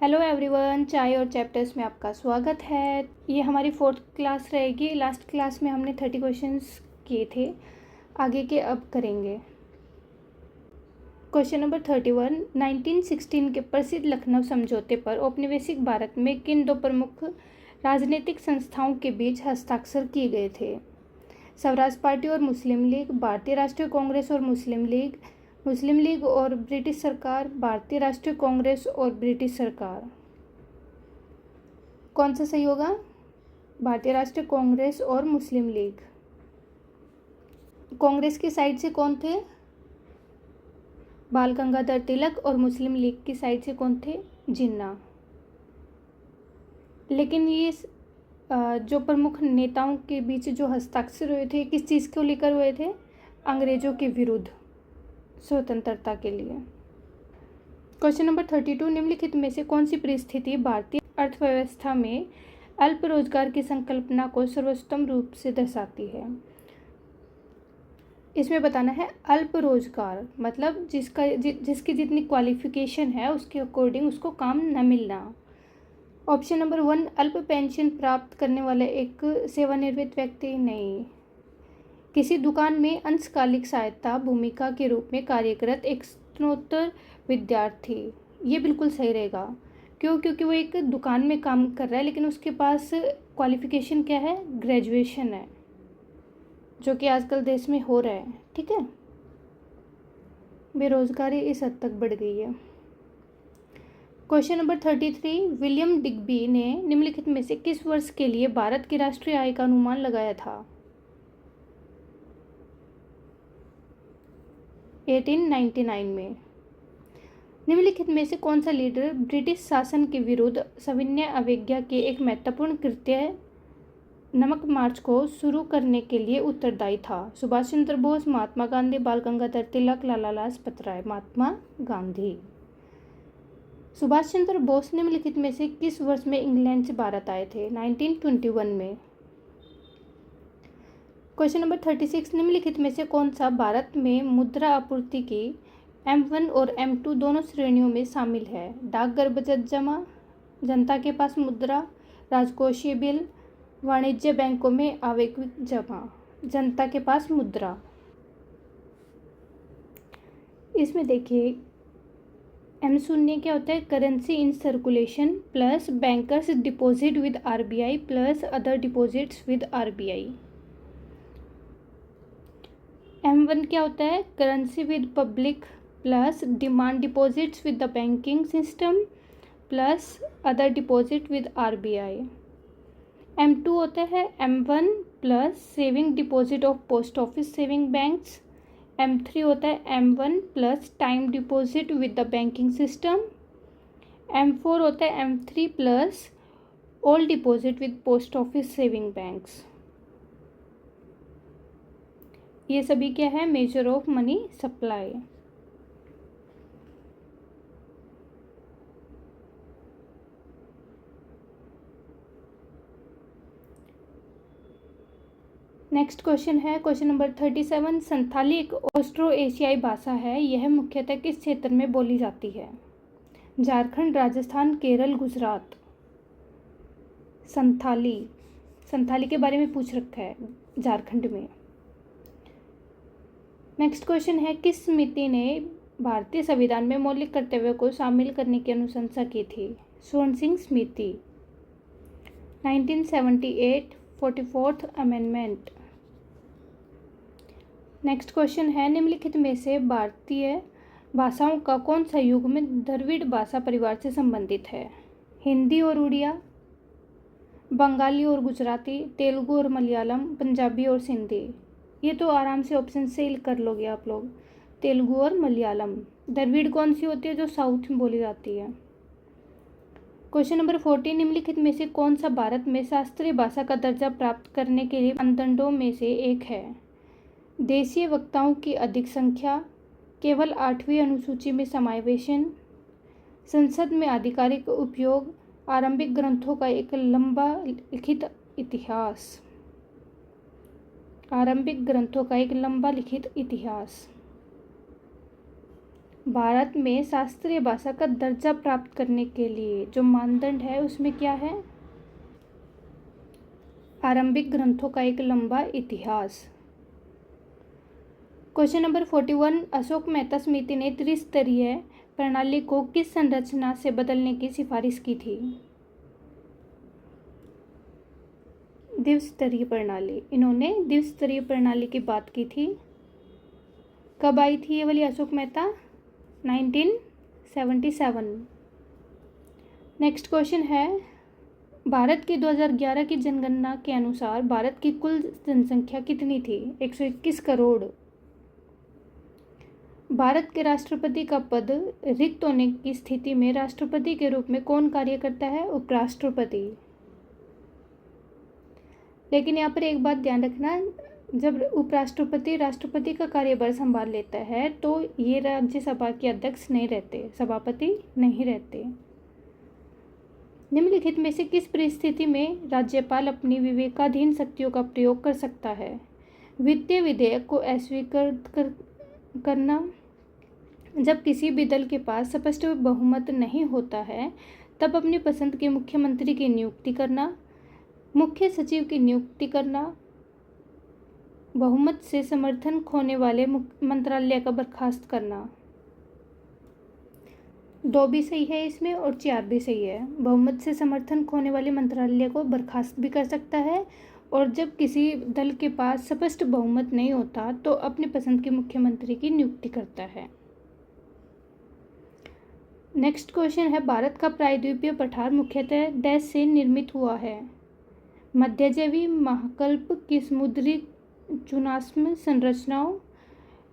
Hello everyone, चाय और chapters में आपका स्वागत है। ये हमारी 4th क्लास रहेगी। लास्ट क्लास में हमने 30 क्वेश्चंस किए थे, आगे के अब करेंगे। क्वेश्चन नंबर 31, 1916 के प्रसिद्ध लखनऊ समझौते पर औपनिवेशिक भारत में किन दो प्रमुख राजनीतिक संस्थाओं के बीच हस्ताक्षर किए गए थे? स्वराज पार्टी और मुस्लिम लीग, भारतीय राष्ट्रीय कांग्रेस और मुस्लिम लीग और ब्रिटिश सरकार, भारतीय राष्ट्रीय कांग्रेस और ब्रिटिश सरकार। कौन सा सही होगा? भारतीय राष्ट्रीय कांग्रेस और मुस्लिम लीग। कांग्रेस की साइड से कौन थे? बाल गंगाधर तिलक। और मुस्लिम लीग की साइड से कौन थे? जिन्ना। लेकिन ये जो प्रमुख नेताओं के बीच जो हस्ताक्षर हुए थे, किस चीज़ को लेकर हुए थे? अंग्रेजों के विरुद्ध स्वतंत्रता के लिए। क्वेश्चन नंबर 32, निम्नलिखित में से कौन सी परिस्थिति भारतीय अर्थव्यवस्था में अल्प रोजगार की संकल्पना को सर्वोत्तम रूप से दर्शाती है? इसमें बताना है अल्प रोजगार मतलब जिसकी जितनी क्वालिफिकेशन है उसके अकॉर्डिंग उसको काम न मिलना। ऑप्शन नंबर 1, अल्प पेंशन प्राप्त करने वाला एक सेवानिवृत्त व्यक्ति। नहीं। किसी दुकान में अंशकालिक सहायता भूमिका के रूप में कार्यरत एक स्नातकोत्तर विद्यार्थी। ये बिल्कुल सही रहेगा। क्यों? क्योंकि वो एक दुकान में काम कर रहा है, लेकिन उसके पास क्वालिफिकेशन क्या है? ग्रेजुएशन है, जो कि आजकल देश में हो रहा है। ठीक है, बेरोजगारी इस हद तक बढ़ गई है। क्वेश्चन नंबर 33, विलियम डिग्बी ने निम्नलिखित में से किस वर्ष के लिए भारत की राष्ट्रीय आय का अनुमान लगाया था? 1899 में। निम्नलिखित में से कौन सा लीडर ब्रिटिश शासन के विरुद्ध सविनय अवज्ञा के एक महत्वपूर्ण कृत्य नमक मार्च को शुरू करने के लिए उत्तरदायी था? सुभाष चंद्र बोस, महात्मा गांधी, बाल गंगाधर तिलक, लाला लाजपत राय। महात्मा गांधी। सुभाष चंद्र बोस निम्नलिखित में से किस वर्ष में इंग्लैंड से भारत आए थे? 1921 में। क्वेश्चन नंबर 36, निम्नलिखित में से कौन सा भारत में मुद्रा आपूर्ति की M1 और M2 दोनों श्रेणियों में शामिल है? डाकघर बचत जमा, जनता के पास मुद्रा, राजकोषीय बिल, वाणिज्य बैंकों में आवेगिक जमा। जनता के पास मुद्रा। इसमें देखिए M0 क्या होता है? Currency in circulation plus bankers deposit with RBI plus other deposits with RBI। M1 क्या होता है? Currency with public plus demand deposits with the banking system plus other deposit with RBI। M2 होता है M1 plus saving deposit of post office saving banks. M3 होता है M1 plus time deposit with the banking system. M4 होता है M3 plus all deposit with post office saving banks. ये सभी क्या है? Measure of money supply. Next question है question number 37, Santhali एक ऑस्ट्रो एशियाई भाषा है। यह मुख्यतः किस क्षेत्र में बोली जाती है? झारखंड, राजस्थान, केरल, गुजरात। संथाली के बारे में पूछ रखा है झारखंड में। नेक्स्ट क्वेश्चन है, किस समिति ने भारतीय संविधान में मौलिक कर्तव्यों को शामिल करने की अनुशंसा की थी? स्वर्ण सिंह समिति। 1978 44th अमेंडमेंट। नेक्स्ट क्वेश्चन है, निम्नलिखित में से भारतीय भाषाओं का कौन सा युग्म द्रविड़ भाषा परिवार से संबंधित है? हिंदी और उड़िया, बंगाली और गुजराती, तेलुगु और मलयालम, पंजाबी और सिंधी। ये तो आराम से ऑप्शन से कर लोगे आप लोग। तेलुगु और मलयालम। द्रविड़ कौन सी होती है? जो साउथ में बोली जाती है। क्वेश्चन नंबर 40, निम्नलिखित में से कौन सा भारत में शास्त्रीय भाषा का दर्जा प्राप्त करने के लिए मानदंडों में से एक है? देशीय वक्ताओं की अधिक संख्या, केवल 8वीं अनुसूची में समावेशन, संसद में आधिकारिक उपयोग, आरंभिक ग्रंथों का एक लंबा लिखित इतिहास। आरंभिक ग्रंथों का एक लंबा लिखित इतिहास। भारत में शास्त्रीय भाषा का दर्जा प्राप्त करने के लिए जो मानदंड है उसमें क्या है? आरंभिक ग्रंथों का एक लंबा इतिहास। क्वेश्चन नंबर 41, अशोक मेहता समिति ने त्रिस्तरीय प्रणाली को किस संरचना से बदलने की सिफारिश की थी? द्विस्तरीय प्रणाली। इन्होंने द्विस्तरीय प्रणाली की बात की थी। कब आई थी ये वाली अशोक मेहता? 1977। नेक्स्ट क्वेश्चन है, भारत की 2011 की जनगणना के अनुसार भारत की कुल जनसंख्या कितनी थी? 121 करोड़। भारत के राष्ट्रपति का पद रिक्त होने की स्थिति में राष्ट्रपति के रूप में कौन कार्य करता है? उपराष्ट्रपति। लेकिन यहाँ पर एक बात ध्यान रखना, जब उपराष्ट्रपति राष्ट्रपति का कार्यभार संभाल लेता है तो ये राज्यसभा के अध्यक्ष नहीं रहते, सभापति नहीं रहते। निम्नलिखित में से किस परिस्थिति में राज्यपाल अपनी विवेकाधीन शक्तियों का प्रयोग कर सकता है? वित्तीय विधेयक को अस्वीकार करना, जब किसी भी दल के पास स्पष्ट बहुमत नहीं होता है तब अपनी पसंद के मुख्यमंत्री की नियुक्ति करना, मुख्य सचिव की नियुक्ति करना, बहुमत से समर्थन खोने वाले मंत्रालय का बर्खास्त करना। 2 भी सही है इसमें और 4 भी सही है। बहुमत से समर्थन खोने वाले मंत्रालय को बर्खास्त भी कर सकता है, और जब किसी दल के पास स्पष्ट बहुमत नहीं होता तो अपनी पसंद के मुख्यमंत्री की नियुक्ति करता है। नेक्स्ट क्वेश्चन है, भारत का प्रायद्वीपीय पठार मुख्यतः डैश से निर्मित हुआ है? मध्यजैवी महाकल्प की समुद्री चूनाश्म संरचनाओं,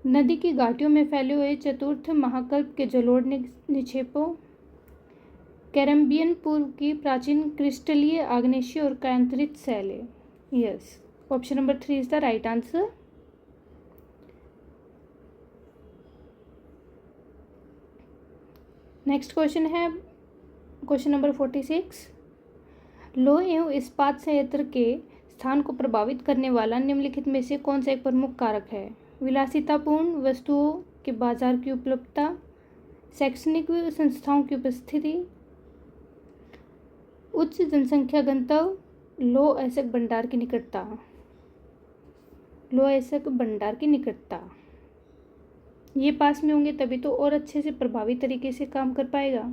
नदी की घाटियों में फैले हुए चतुर्थ महाकल्प के जलोढ़ निक्षेपों, कैरेबियन पूर्व की प्राचीन क्रिस्टलीय आग्नेय और कायांतरित शैलें। Yes, option number 3 is the right answer. Next question है क्वेश्चन नंबर 46, लौह एवं इस्पात संयंत्र के स्थान को प्रभावित करने वाला निम्नलिखित में से कौन सा एक प्रमुख कारक है? विलासितापूर्ण वस्तुओं के बाजार की उपलब्धता, शैक्षणिक संस्थाओं की उपस्थिति, उच्च जनसंख्या घनत्व, लौह अयस्क भंडार की निकटता। लौह अयस्क भंडार की निकटता, ये पास में होंगे तभी तो और अच्छे से प्रभावी तरीके से काम कर पाएगा।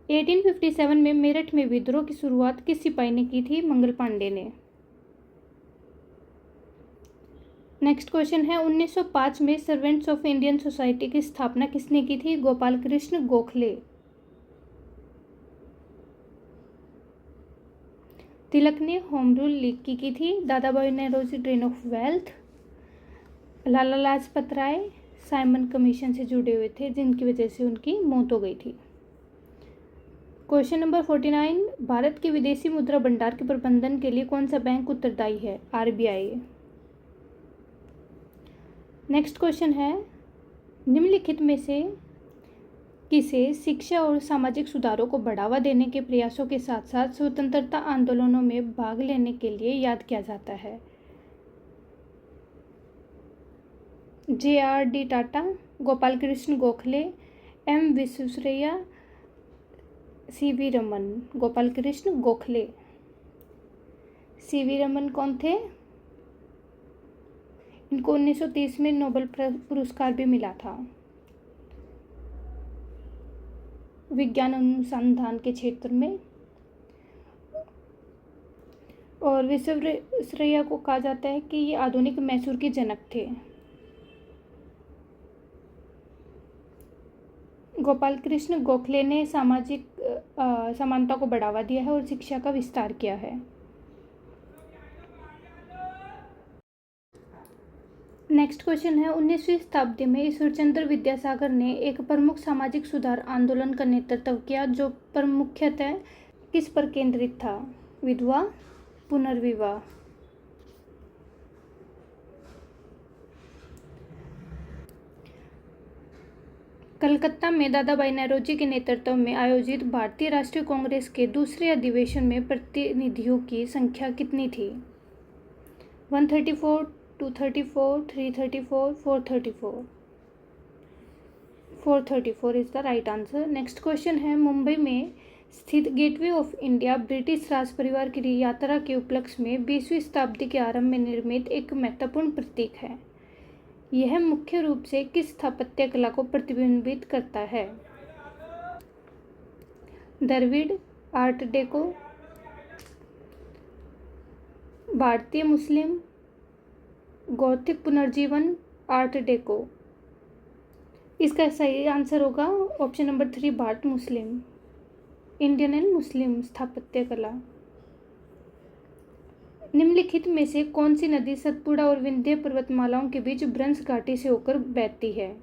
1857 में मेरठ में विद्रोह की शुरुआत किस सिपाही ने की थी? मंगल पांडे ने। नेक्स्ट क्वेश्चन है, 1905 में सर्वेंट्स ऑफ इंडियन सोसाइटी की स्थापना किसने की थी? गोपाल कृष्ण गोखले। तिलक ने होम रूल लीग की थी। Dadabhai Naoroji drain of wealth. Lala Lajpat Rai Simon commission से जुड़े हुए थे जिनकी वजह से उनकी मौत हो गई थी। क्वेश्चन नंबर 49, भारत के विदेशी मुद्रा भंडार के प्रबंधन के लिए कौन सा बैंक उत्तरदायी है? आरबीआई। नेक्स्ट क्वेश्चन है, निम्नलिखित में से किसे शिक्षा और सामाजिक सुधारों को बढ़ावा देने के प्रयासों के साथ साथ स्वतंत्रता आंदोलनों में भाग लेने के लिए याद किया जाता है? JRD Tata, Gopal Krishna Gokhale, M Visvesvaraya, CV Raman. Gopal Krishna Gokhale. CV Raman कौन थे? इनको 1930 में नोबेल पुरस्कार भी मिला था विज्ञान अनुसंधान के क्षेत्र में। और विश्वेश्वरैया को कहा जाता है कि ये आधुनिक मैसूर के जनक थे। गोपाल कृष्ण गोखले ने सामाजिक समानता को बढ़ावा दिया है और शिक्षा का विस्तार किया है। नेक्स्ट क्वेश्चन है, 19वीं शताब्दी में ईश्वरचंद्र विद्यासागर ने एक प्रमुख सामाजिक सुधार आंदोलन का नेतृत्व किया जो मुख्यतः किस पर केंद्रित था? विधवा पुनर्विवाह। कलकत्ता में दादा भाई नौरोजी के नेतृत्व में आयोजित भारतीय राष्ट्रीय कांग्रेस के दूसरे अधिवेशन में प्रतिनिधियों की संख्या कितनी थी? 134, 234, 334, 434. 434 is the right answer. Next question है, मुंबई में स्थित गेटवे ऑफ इंडिया ब्रिटिश राज परिवार की यात्रा के उपलक्ष्य में 20वीं शताब्दी के आरंभ में निर्मित एक महत्वपूर्ण प्रतीक है। यह मुख्य रूप से किस स्थापत्य कला को प्रतिबिंबित करता है? द्रविड़, आर्ट डेको, भारतीय मुस्लिम, गौथिक पुनर्जीवन, आर्ट डेको। इसका सही आंसर होगा option number 3, Bharat Muslim, Indian and Muslim स्थापत्य कला। निम्नलिखित में से कौन सी नदी सतपुड़ा और विंध्य पर्वतमालाओं के बीच ब्रंश घाटी से होकर बहती है?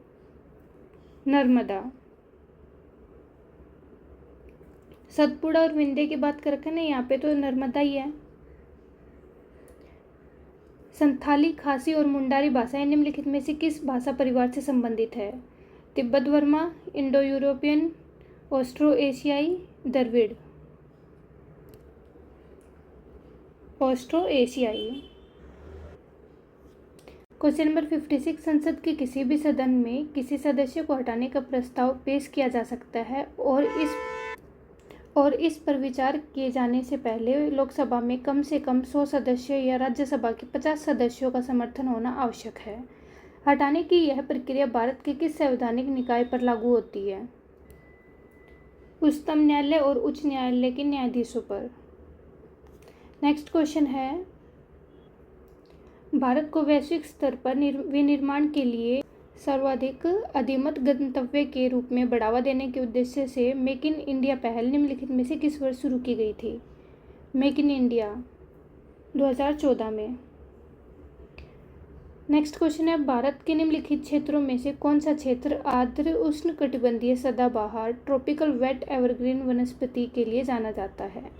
नर्मदा। सतपुड़ा और विंध्य की बात कर रखे ना यहाँ पे, तो नर्मदा ही है। संथाली, खासी और मुंडारी भाषाएं निम्नलिखित में से किस भाषा परिवार से संबंधित है? Tibet Verma, Indo European, Austro एशियाई, द्रविड़। ऑस्ट्रो एशियाई। क्वेश्चन नंबर 56, संसद के किसी भी सदन में किसी सदस्य को हटाने का प्रस्ताव पेश किया जा सकता है और इस पर विचार किए जाने से पहले लोकसभा में कम से कम 100 सदस्य या राज्यसभा के 50 सदस्यों का समर्थन होना आवश्यक है। हटाने की यह प्रक्रिया भारत के किस संवैधानिक निकाय पर लागू होती है? उच्चतम न्यायालय और उच्च न्यायालय के न्यायाधीशों पर। नेक्स्ट क्वेश्चन है, भारत को वैश्विक स्तर पर विनिर्माण के लिए सर्वाधिक अधिमत गंतव्य के रूप में बढ़ावा देने के उद्देश्य से मेक इन इंडिया पहल निम्नलिखित में से किस वर्ष शुरू की गई थी? मेक इन इंडिया 2014 में। नेक्स्ट क्वेश्चन है, भारत के निम्नलिखित क्षेत्रों में से कौन सा क्षेत्र आर्द्र उष्णकटिबंधीय सदाबहार ट्रॉपिकल वेट एवरग्रीन वनस्पति के लिए जाना जाता है?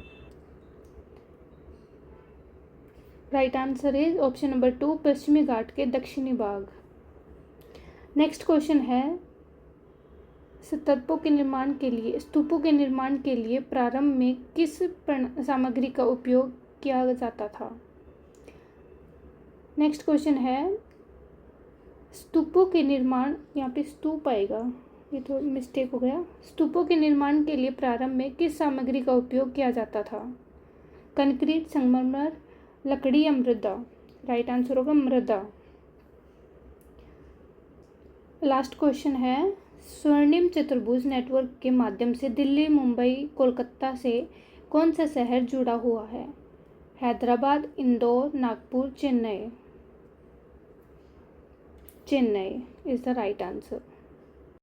Right answer is option number 2, पश्चिमी घाट के दक्षिणी भाग। नेक्स्ट क्वेश्चन है, स्तूपों के निर्माण के लिए प्रारंभ में किस सामग्री का उपयोग किया जाता था? नेक्स्ट क्वेश्चन है, स्तूपों के निर्माण, यहाँ पे स्तूप आएगा, ये थोड़ा मिस्टेक हो गया। स्तूपों के निर्माण के लिए प्रारंभ में किस सामग्री का उपयोग किया जाता था? कंक्रीट, संगमरमर, लकड़ी या मृदा? राइट आंसर होगा मृदा। लास्ट क्वेश्चन है, स्वर्णिम चतुर्भुज नेटवर्क के माध्यम से दिल्ली, मुंबई, कोलकाता से कौन सा शहर जुड़ा हुआ है? Hyderabad, Indore, Nagpur, Chennai. Chennai is the right answer.